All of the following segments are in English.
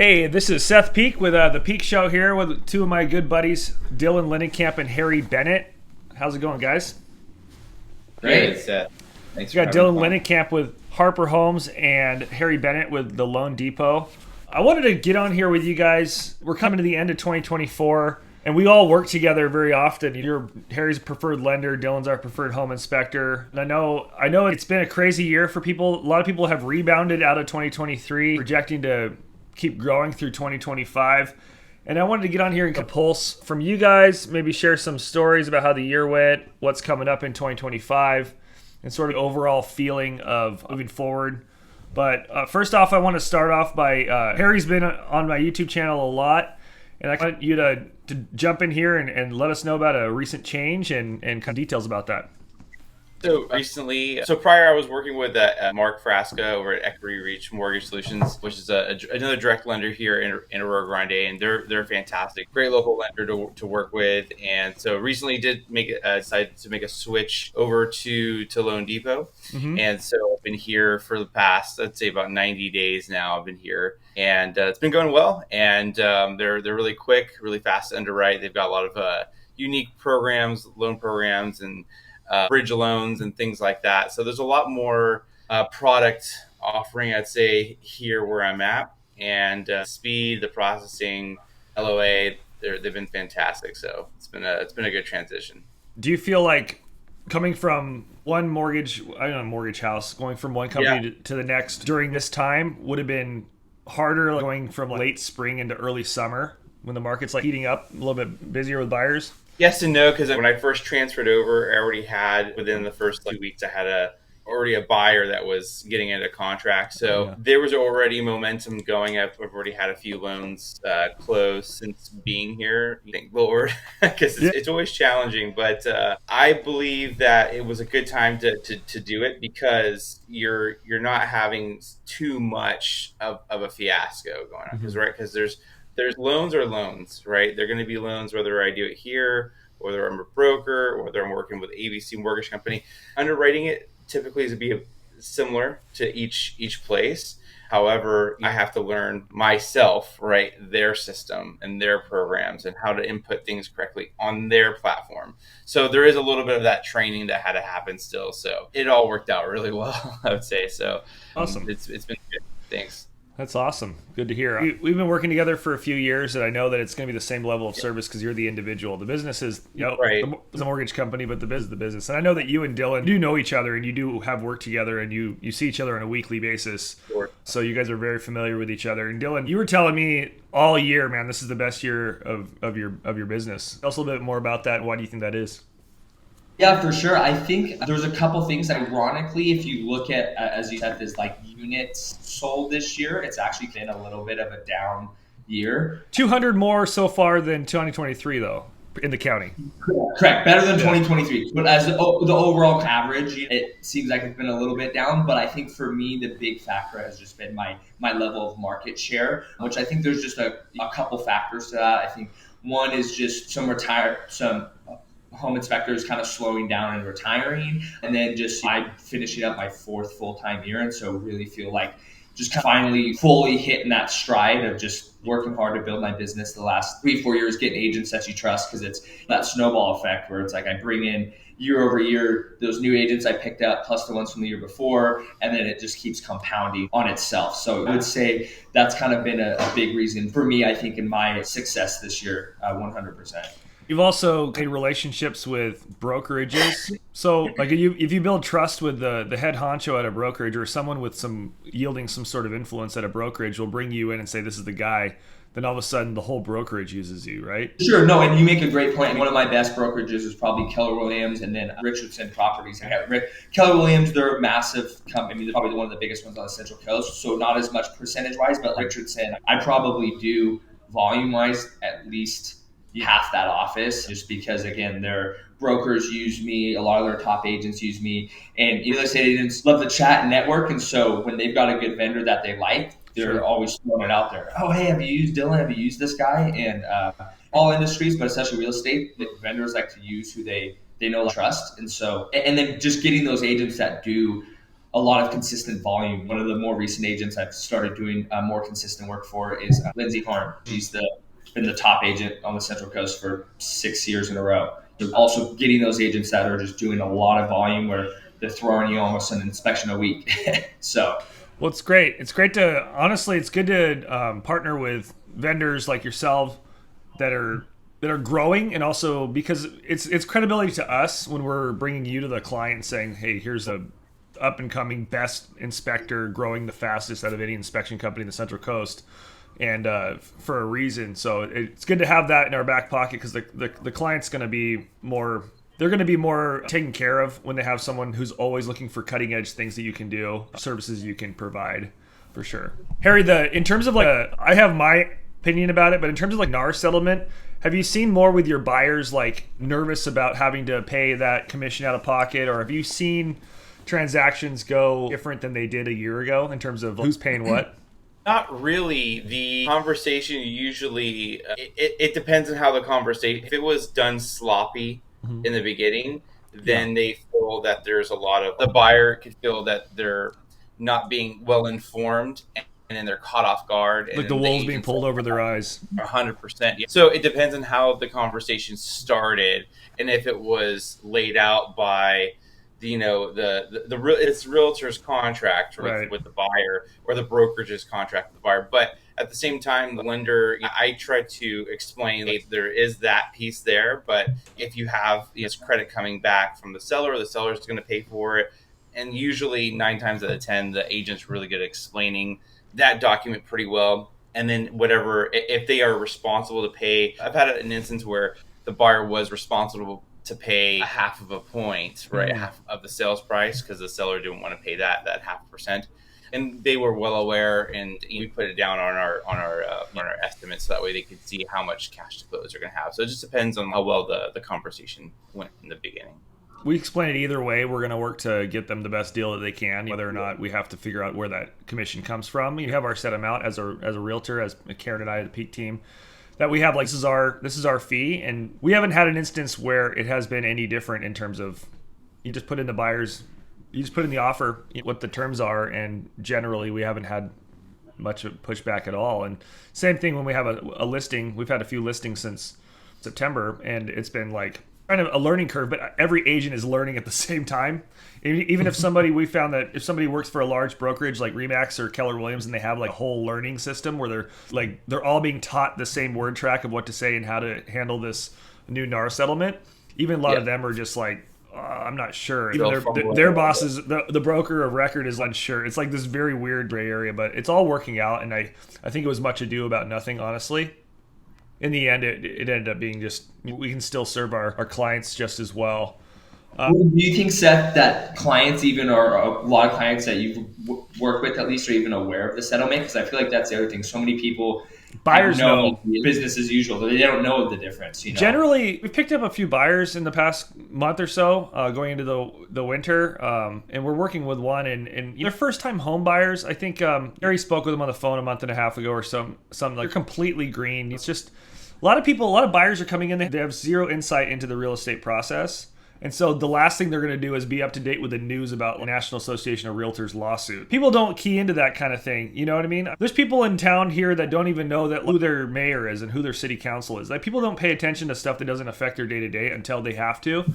Hey, this is Seth Peak with the Peak Show here with two of my good buddies, Dylan Linnenkamp and Harry Bennett. How's it going, guys? Great. Good, Seth. Thanks We for got having Dylan me on. Linnenkamp with Harper Homes and Harry Bennett with the Loan Depot. I wanted to get on here with you guys. We're coming to the end of 2024, and we all work together very often. You're Harry's preferred lender, Dylan's our preferred home inspector. And I know it's been a crazy year for people. A lot of people have rebounded out of 2023, projecting to keep growing through 2025. And I wanted to get on here and get a pulse from you guys, maybe share some stories about how the year went, what's coming up in 2025, and sort of overall feeling of moving forward. But first off, I want to start off by Harry's been on my YouTube channel a lot, and I want you to jump in here and let us know about a recent change and kind of details about that. So prior I was working with Mark Frasca over at Equity Reach Mortgage Solutions, which is another direct lender here in Aurora Grande, and they're fantastic, great local lender to work with. And so recently decided to make a switch over to Loan Depot, and so I've been here for the past, I'd say about 90 days now. I've been here, and it's been going well. And they're really quick, really fast to underwrite. They've got a lot of unique programs, loan programs, and bridge loans and things like that. So there's a lot more product offering, I'd say, here where I'm at, and speed, the processing, LOA, they've been fantastic. So it's been a good transition. Do you feel like coming from one mortgage house, going from one company to the next during this time would have been harder, like going from late spring into early summer when the market's like heating up, a little bit busier with buyers? Yes and no, because when I first transferred over, I already had, within the first 2 weeks, I had already a buyer that was getting into contract. So there was already momentum going. I've already had a few loans closed since being here. Thank Lord, because it's always challenging. But I believe that it was a good time to do it, because you're not having too much of a fiasco going on. Because there's loans or loans, right? They're going to be loans whether I do it here, or whether I'm a broker, or whether I'm working with ABC Mortgage Company. Underwriting it typically is to be similar to each place. However, I have to learn myself, right, their system and their programs and how to input things correctly on their platform. So there is a little bit of that training that had to happen still. So it all worked out really well, I would say. So Awesome. It's been good. Thanks. That's awesome. Good to hear. We've been working together for a few years, and I know that it's going to be the same level of service because you're the individual. The business is, Right. the mortgage company, but the business is the business. And I know that you and Dylan do know each other, and you do have work together, and you see each other on a weekly basis. Sure. So you guys are very familiar with each other. And Dylan, you were telling me all year, man, this is the best year of your business. Tell us a little bit more about that, and why do you think that is? Yeah, for sure. I think there's a couple things. Ironically, if you look at, as you said, this like units sold this year, it's actually been a little bit of a down year. 200 more so far than 2023, though, in the county. Correct. Better than 2023. But as the overall average, it seems like it's been a little bit down. But I think for me, the big factor has just been my level of market share, which I think there's just a couple factors to that. I think one is just some home inspectors kind of slowing down and retiring, and then just I finishing up my 4th full-time year, and so really feel like just kind of finally fully hitting that stride of just working hard to build my business the last 3-4 years, getting agents that you trust, because it's that snowball effect where it's like I bring in year over year those new agents I picked up plus the ones from the year before, and then it just keeps compounding on itself. So I would say that's kind of been a big reason for me, I think, in my success this year, 100%. You've also made relationships with brokerages. So, like, if you build trust with the head honcho at a brokerage, or someone with yielding some sort of influence at a brokerage will bring you in and say, this is the guy, then all of a sudden the whole brokerage uses you, right? Sure. No, and you make a great point. One of my best brokerages is probably Keller Williams, and then Richardson Properties. Keller Williams, they're a massive company. I mean, they're probably one of the biggest ones on the Central Coast. So not as much percentage-wise, but Richardson, I probably do volume-wise at least half that office, just because, again, their brokers use me, a lot of their top agents use me, and real estate agents love to chat and network. And so when they've got a good vendor that they like, they're always throwing it out there. Oh, hey, have you used Dylan? Have you used this guy? And all industries, but especially real estate, the vendors like to use who they know and trust. And so, and then just getting those agents that do a lot of consistent volume. One of the more recent agents I've started doing more consistent work for is Lindsay Horn. She's been the top agent on the Central Coast for 6 years in a row. So also getting those agents that are just doing a lot of volume where they're throwing you almost an inspection a week. So, well, it's great. It's great to, honestly, it's good to partner with vendors like yourself that are growing, and also because it's credibility to us when we're bringing you to the client and saying, hey, here's a up and coming best inspector growing the fastest out of any inspection company in the Central Coast, and for a reason. So it's good to have that in our back pocket, because the client's going to be more, they're going to be more taken care of when they have someone who's always looking for cutting edge things that you can do, services you can provide, for sure. Harry, in terms of like, I have my opinion about it, but in terms of like NAR settlement, have you seen more with your buyers like nervous about having to pay that commission out of pocket, or have you seen transactions go different than they did a year ago in terms of who's paying what? Not really. The conversation usually, it depends on how the conversation, if it was done sloppy in the beginning, then they feel that there's a lot of, the buyer could feel that they're not being well informed, and then they're caught off guard. Like the wool's being pulled over their eyes. 100%. Yeah. So it depends on how the conversation started, and if it was laid out by, you know, it's realtor's contract with the buyer, or the brokerage's contract with the buyer. But at the same time, the lender, I try to explain there is that piece there, but if you have credit coming back from the seller is going to pay for it. And usually 9 times out of 10, the agent's really good at explaining that document pretty well. And then whatever, if they are responsible to pay, I've had an instance where the buyer was responsible to pay a half of a point, right? Half of the sales price, because the seller didn't want to pay that 0.5%. And they were well aware, and we put it down on our estimates, so that way they could see how much cash to close they're going to have. So it just depends on how well the conversation went in the beginning. We explain it either way. We're going to work to get them the best deal that they can, whether or not we have to figure out where that commission comes from. You have our set amount as a realtor, as Karen and I, the Peak team, that we have like, this is our fee, and we haven't had an instance where it has been any different in terms of, you just put in the offer what the terms are, and generally we haven't had much of pushback at all. And same thing when we have a listing. We've had a few listings since September, and it's been like kind of a learning curve, but every agent is learning at the same time. Even if we found that if somebody works for a large brokerage like Remax or Keller Williams, and they have like a whole learning system where they're all being taught the same word track of what to say and how to handle this new NAR settlement, even a lot of them are just like, I'm not sure. Even their bosses, the broker of record, is unsure. It's like this very weird gray area, but it's all working out, and I think it was much ado about nothing, honestly. In the end, it ended up being just, we can still serve our clients just as well. Do you think, Seth, that clients even, or a lot of clients that you've worked with at least, are even aware of the settlement? Because I feel like that's the other thing. So many people, buyers know business as usual, but they don't know the difference. Generally, we've picked up a few buyers in the past month or so, going into the winter, and we're working with one, and they're first-time home buyers. I think Harry spoke with them on the phone a month and a half ago or something like completely green. It's just a lot of buyers are coming in. They have zero insight into the real estate process. And so the last thing they're going to do is be up to date with the news about the National Association of Realtors lawsuit. People don't key into that kind of thing. You know what I mean? There's people in town here that don't even know who their mayor is and who their city council is. Like, people don't pay attention to stuff that doesn't affect their day-to-day until they have to.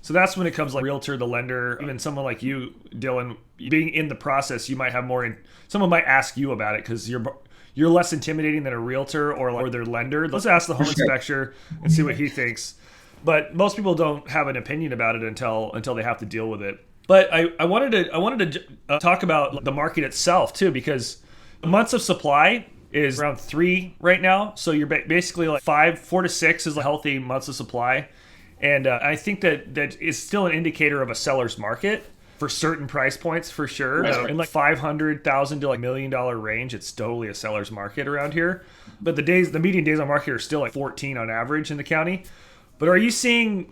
So that's when it comes like realtor, the lender, even someone like you, Dylan, being in the process, you might have more. Someone might ask you about it because you're less intimidating than a realtor or their lender. Let's ask the home inspector and see what he thinks. But most people don't have an opinion about it until they have to deal with it. But I wanted to talk about the market itself too, because months of supply is around 3 right now. So you're basically like 4 to 6 is a healthy months of supply, and I think that is still an indicator of a seller's market for certain price points, for sure. Right. In like $500,000 to like $1 million range, it's totally a seller's market around here. But the median days on market are still like 14 on average in the county. But are you seeing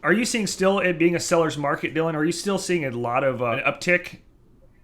still it being a seller's market, Dylan? Are you still seeing a lot of an uptick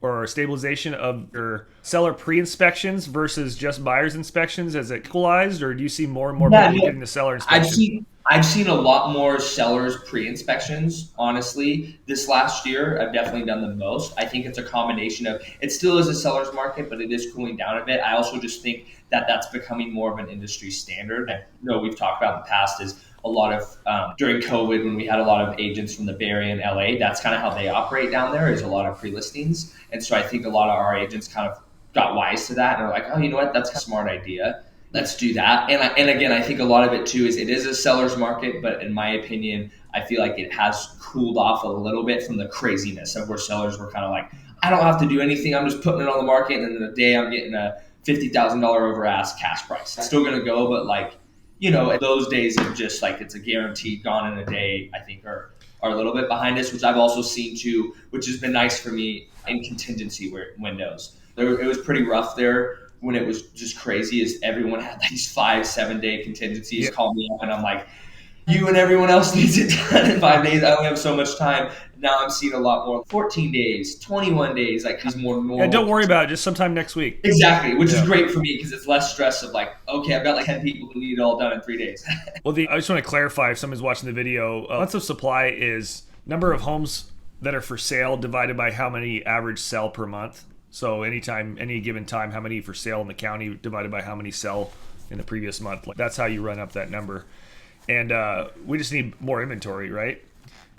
or stabilization of your seller pre-inspections versus just buyer's inspections as it equalized, or do you see more and more people getting the seller inspection? I've seen a lot more sellers pre-inspections, honestly. This last year, I've definitely done the most. I think it's a combination of, it still is a seller's market, but it is cooling down a bit. I also just think that that's becoming more of an industry standard. I know we've talked about in the past is a lot of, during COVID, when we had a lot of agents from the Bay Area and LA, that's kind of how they operate down there, is a lot of pre-listings. And so I think a lot of our agents kind of got wise to that and are like, oh, you know what, that's a smart idea. Let's do that. And again, I think a lot of it too is it is a seller's market, but in my opinion, I feel like it has cooled off a little bit from the craziness of where sellers were kind of like, I don't have to do anything. I'm just putting it on the market, and then in a day I'm getting a $50,000 over ask cash price. It's still gonna go, but like, you know, those days of just like it's a guaranteed gone in a day, I think are a little bit behind us, which I've also seen too, which has been nice for me in contingency windows. It was pretty rough there when it was just crazy, is everyone had these 5-7 day contingencies. Yep. Call me up and I'm like, you and everyone else needs it done in 5 days. I only have so much time. Now I'm seeing a lot more 14 days, 21 days, like these more normal. Yeah, don't worry about it. Just sometime next week. Exactly, which is great for me because it's less stress of like, okay, I've got like 10 people who need it all done in 3 days. Well, I just want to clarify if someone's watching the video, months of supply is number of homes that are for sale divided by how many average sell per month. So anytime, any given time, how many for sale in the county divided by how many sell in the previous month. Like, that's how you run up that number. And we just need more inventory, right?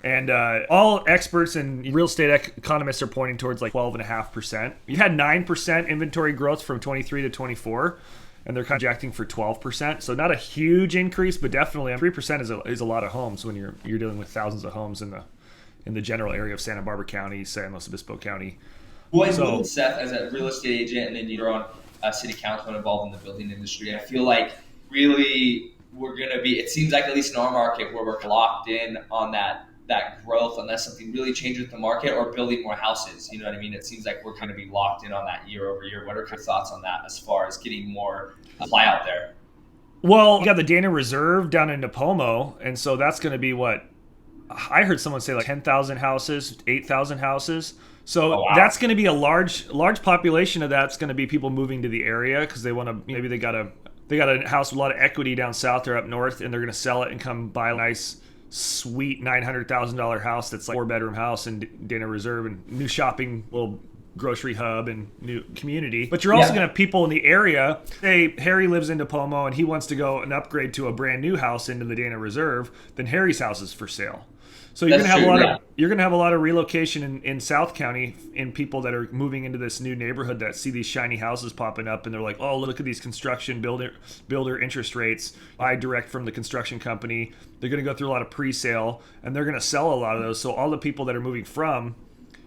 And all experts and real estate economists are pointing towards like 12.5%. You had 9% inventory growth from 23 to 24, and they're projecting for 12%. So not a huge increase, but definitely 3% is a lot of homes when you're dealing with thousands of homes in the general area of Santa Barbara County, San Luis Obispo County. Well, so, Seth, as a real estate agent, and then you're on city council and involved in the building industry, I feel like really we're going to be, it seems like at least in our market, where we're locked in on that growth unless something really changes with the market or building more houses. You know what I mean? It seems like we're going to be locked in on that year over year. What are your thoughts on that as far as getting more supply out there? Well, you got the Dana Reserve down in Napomo, and so that's going to be what I heard someone say, like 10,000 houses, 8,000 houses. So that's going to be a large population of that's going to be people moving to the area because they want to, maybe they got a house with a lot of equity down south or up north, and they're going to sell it and come buy a nice, sweet $900,000 house that's like 4-bedroom house in Dana Reserve and new shopping, little grocery hub and new community. But you're also going to have people in the area. Say Harry lives in Napomo and he wants to go and upgrade to a brand new house into the Dana Reserve, then Harry's house is for sale. So you're going to have a lot of relocation in South County in people that are moving into this new neighborhood that see these shiny houses popping up and they're like, oh, look at these construction builder interest rates. Buy direct from the construction company. They're going to go through a lot of pre-sale and they're going to sell a lot of those. So all the people that are moving from,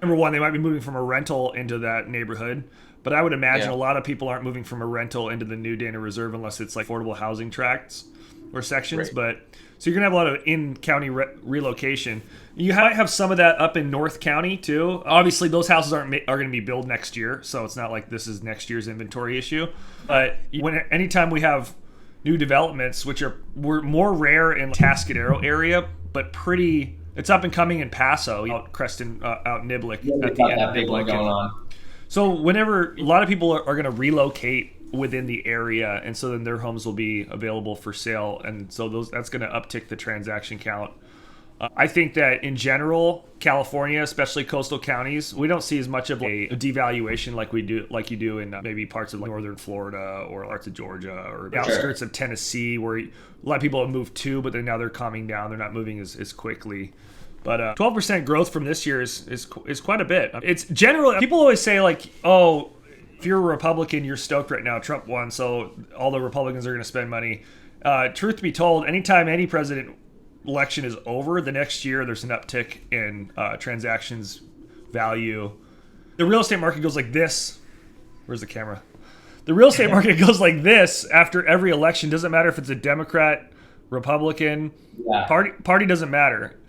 number one, they might be moving from a rental into that neighborhood. But I would imagine a lot of people aren't moving from a rental into the new Dana Reserve unless it's like affordable housing tracts or sections. Right. But so you're going to have a lot of in-county relocation. You might have some of that up in North County too. Obviously, those houses are going to be built next year, so it's not like this is next year's inventory issue. But anytime we have new developments, which were more rare in Tascadero area, but it's up and coming in Paso, out Creston, out Niblick at the end of Niblick. Going on. So whenever a lot of people are going to relocate within the area, and so then their homes will be available for sale, and so that's going to uptick the transaction count. I think that in general, California, especially coastal counties, we don't see as much of a devaluation like you do in maybe parts of like northern Florida or parts of Georgia or the outskirts of Tennessee, where a lot of people have moved to, but then now they're calming down. They're not moving as quickly. But 12% growth from this year is quite a bit. It's generally, people always say like, oh, if you're a Republican, you're stoked right now. Trump won, so all the Republicans are going to spend money. Truth be told, anytime any president election is over, the next year there's an uptick in transactions value. The real estate market goes like this. Where's the camera? The real estate market goes like this after every election. Doesn't matter if it's a Democrat, Republican, party doesn't matter.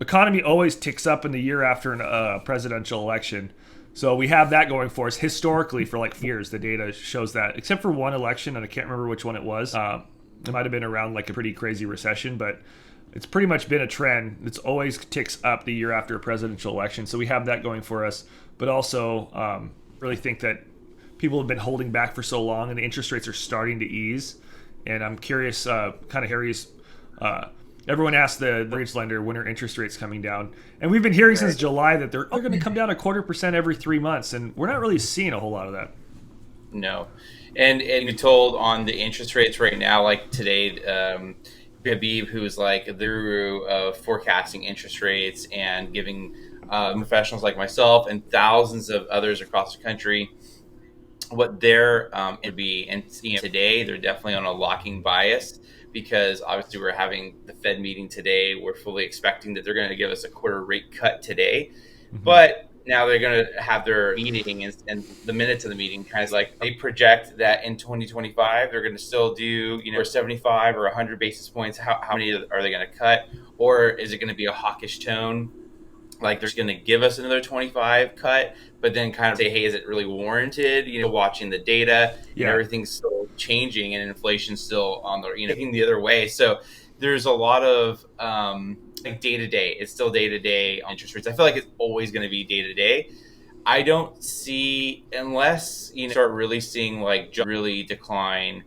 Economy always ticks up in the year after a presidential election. So we have that going for us historically for like years. The data shows that, except for one election, and I can't remember which one it was. It might have been around like a pretty crazy recession, but it's pretty much been a trend. It's always ticks up the year after a presidential election. So we have that going for us, but also really think that people have been holding back for so long and the interest rates are starting to ease. And I'm curious, kind of Harry's Everyone asked the mortgage lender when are interest rates coming down, and we've been hearing since July that they're going to come down 0.25% every 3 months, and we're not really seeing a whole lot of that. No, and you're told on the interest rates right now, like today, Habib, who's like the guru of forecasting interest rates and giving professionals like myself and thousands of others across the country what their it'd be. And today they're definitely on a locking bias, because obviously we're having the Fed meeting today. We're fully expecting that they're going to give us a quarter rate cut today, but now they're going to have their meeting, and the minutes of the meeting kind of like they project that in 2025 they're going to still do 75 or 100 basis points. How many are they going to cut, or is it going to be a hawkish tone? Like they're going to give us another 25 cut, but then kind of say, hey, is it really warranted? Watching the data, and everything's still changing, and inflation's still on the looking the other way. So there's a lot of like day to day. It's still day to day on interest rates. I feel like it's always going to be day to day. I don't see, unless start really seeing like really decline.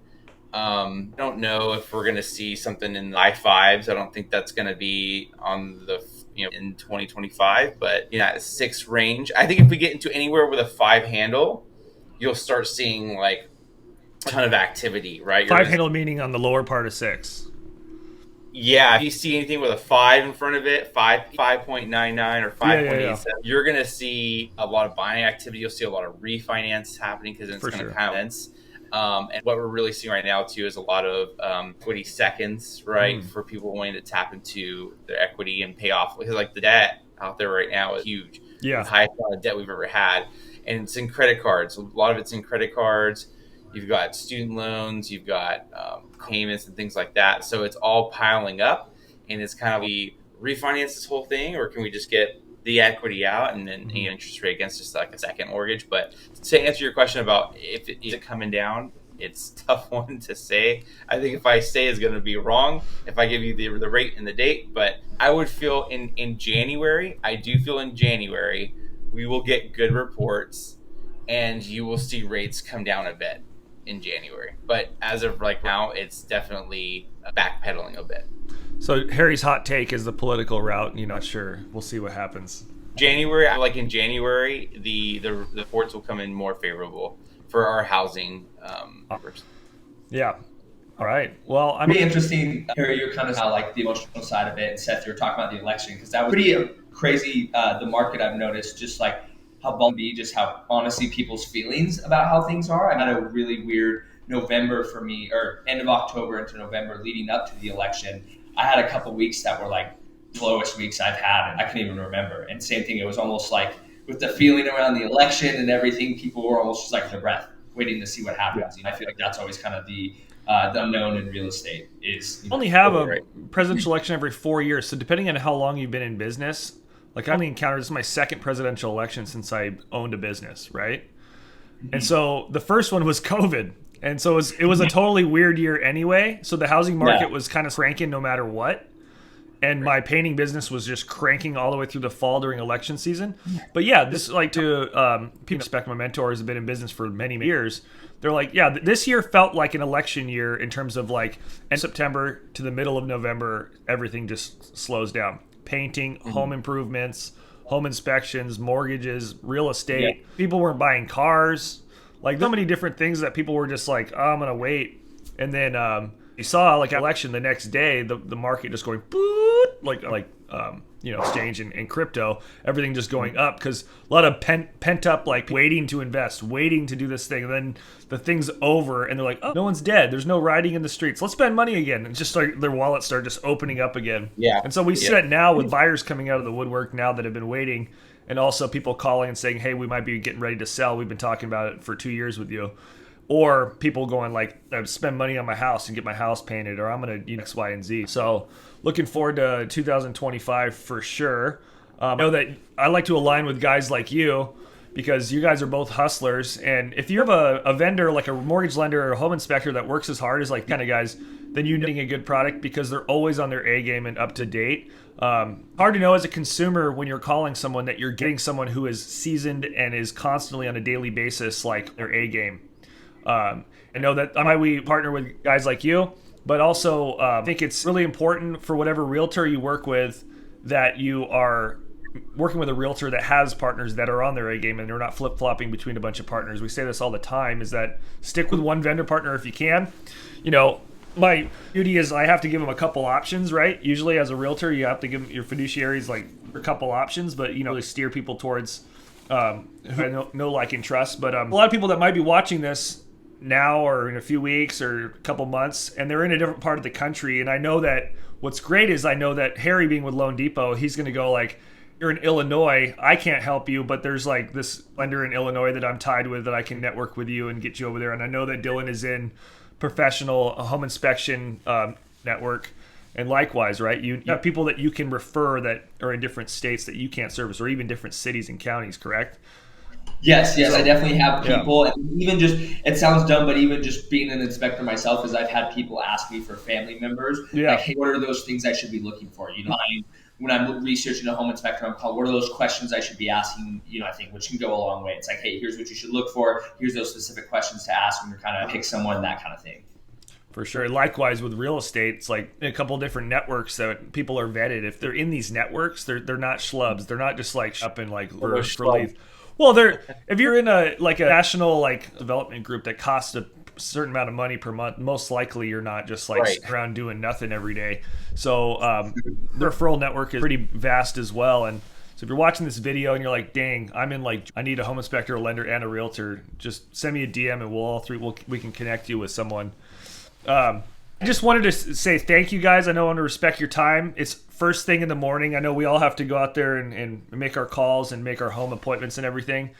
I don't know if we're going to see something in the high fives. I don't think that's going to be on the in 2025, but at 6 range. I think if we get into anywhere with a 5 handle, you'll start seeing like a ton of activity, right? 5 handle meaning on the lower part of 6. Yeah, if you see anything with a 5 in front of it, 5.99 or 5.87, you're going to see a lot of buying activity. You'll see a lot of refinance happening, because it's going to commence. And what we're really seeing right now too is a lot of equity seconds, right? For people wanting to tap into their equity and pay off, because like the debt out there right now is huge. Yeah, the highest amount of debt we've ever had, and it's in credit cards. A lot of it's in credit cards. You've got student loans, you've got payments and things like that. So it's all piling up, and it's kind of, we refinance this whole thing, or can we just get the equity out and then interest rate against just like a second mortgage? But to answer your question about if it is coming down, it's a tough one to say. I think if I say is going to be wrong if I give you the rate and the date, but I would feel in January, I do feel in January we will get good reports, and you will see rates come down a bit in January. But as of right now, it's definitely backpedaling a bit. So Harry's hot take is the political route, and you're not sure. We'll see what happens. January, like in January, the reports will come in more favorable for our housing numbers. Yeah. All right. Well, I mean, interesting, Harry. You're kind of like the emotional side of it, and Seth, you're talking about the election, because that was pretty crazy. The market, I've noticed, just like how bumpy, just how honestly people's feelings about how things are. I had a really weird November for me, or end of October into November leading up to the election. I had a couple weeks that were like slowest weeks I've had, and I couldn't even remember. And same thing, it was almost like with the feeling around the election and everything, people were almost just like their breath, waiting to see what happens. I feel like that's always kind of the unknown in real estate is. Only have a presidential election every 4 years, so depending on how long you've been in business, like I only encountered, this is my second presidential election since I owned a business, right? And so the first one was COVID. And so it was a totally weird year anyway. So the housing market was kind of cranking no matter what. And my painting business was just cranking all the way through the fall during election season. But yeah, this like to people respect my mentors have been in business for many years. They're like, yeah, this year felt like an election year in terms of like end September to the middle of November, everything just slows down. Painting, home improvements, home inspections, mortgages, real estate. People weren't buying cars. Like so many different things that people were just like, oh, I'm going to wait. And then you saw like election the next day, the market just going boot, like exchange and crypto, everything just going up because a lot of pent up like waiting to invest, waiting to do this thing. And then the thing's over and they're like, oh, no one's dead. There's no rioting in the streets. Let's spend money again. And just like their wallets start just opening up again. Yeah. And so we see that now with buyers coming out of the woodwork now that have been waiting, and also people calling and saying, hey, we might be getting ready to sell. We've been talking about it for 2 years with you. Or people going like, I spend money on my house and get my house painted, or I'm going to X, Y, and Z. So looking forward to 2025 for sure. I know that I like to align with guys like you because you guys are both hustlers. And if you have a vendor, like a mortgage lender or a home inspector that works as hard as like kind of guys, then you're getting a good product because they're always on their A game and up to date. Hard to know as a consumer when you're calling someone that you're getting someone who is seasoned and is constantly on a daily basis like their A game. I know that we partner with guys like you, But also, I think it's really important for whatever realtor you work with that you are working with a realtor that has partners that are on their A game and they're not flip-flopping between a bunch of partners. We say this all the time, is that stick with one vendor partner if you can. My duty is I have to give them a couple options, right? Usually as a realtor, you have to give your fiduciaries like a couple options, but really steer people towards who I know, like, and trust. But a lot of people that might be watching this now or in a few weeks or a couple months, and they're in a different part of the country. And I know that what's great is I know that Harry, being with Loan Depot, he's going to go like, you're in Illinois, I can't help you, but there's like this lender in Illinois that I'm tied with that I can network with you and get you over there. And I know that Dylan is in professional home inspection network. And likewise, right? You have people that you can refer that are in different states that you can't service, or even different cities and counties, correct? Yes, I definitely have people, and even just, it sounds dumb, but even just being an inspector myself, is I've had people ask me for family members, like, hey, what are those things I should be looking for? When I'm researching a home inspector, I'm called, what are those questions I should be asking, I think, which can go a long way. It's like, hey, here's what you should look for. Here's those specific questions to ask when you're kind of pick someone, that kind of thing. For sure. Likewise with real estate, it's like a couple different networks that people are vetted. If they're in these networks, they're not schlubs. They're not just like up in like for leave. Well, if you're in a national development group that costs a certain amount of money per month, most likely you're not just around doing nothing every day. So the referral network is pretty vast as well. And so if you're watching this video and you're like, dang, I need a home inspector, a lender, and a realtor, just send me a DM and we can connect you with someone. I just wanted to say thank you guys. I know I want to respect your time. It's first thing in the morning. I know we all have to go out there and make our calls and make our home appointments and everything.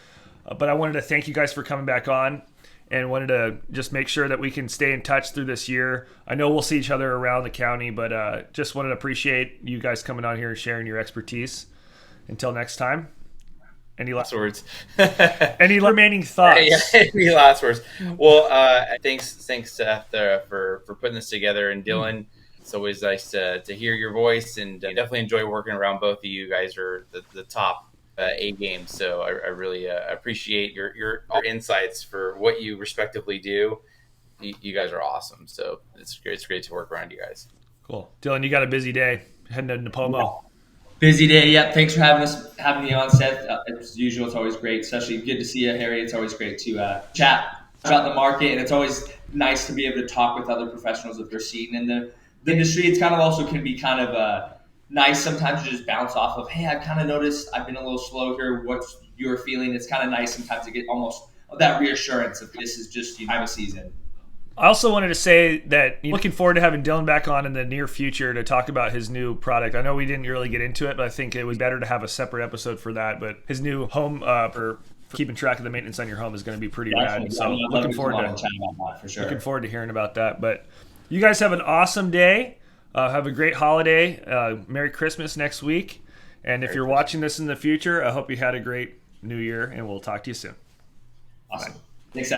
But I wanted to thank you guys for coming back on, and wanted to just make sure that we can stay in touch through this year. I know we'll see each other around the county, but just wanted to appreciate you guys coming on here and sharing your expertise. Until next time. Any last words? Any remaining thoughts? Any last words? Well, thanks, Seth, for putting this together, and Dylan. It's always nice to hear your voice, and definitely enjoy working around both of you. Guys are the top A game, so I really appreciate your insights for what you respectively do. You guys are awesome, so it's great to work around you guys. Cool, Dylan. You got a busy day heading to Napomo. Yeah. Busy day, yep. Thanks for having me on, Seth. As usual, it's always great. Especially good to see you, Harry. It's always great to chat about the market, and it's always nice to be able to talk with other professionals that they're seeing in the industry. It's kind of also can be kind of nice sometimes to just bounce off of, hey, I've kind of noticed I've been a little slow here. What's your feeling? It's kind of nice sometimes to get almost that reassurance of this is just time of season. I also wanted to say that looking forward to having Dylan back on in the near future to talk about his new product. I know we didn't really get into it, but I think it was better to have a separate episode for that. But his new home for keeping track of the maintenance on your home is going to be pretty rad. So looking forward to hearing about that. But you guys have an awesome day. Have a great holiday. Merry Christmas next week. And if you're watching this in the future, I hope you had a great New Year, and we'll talk to you soon. Awesome. Bye. Thanks.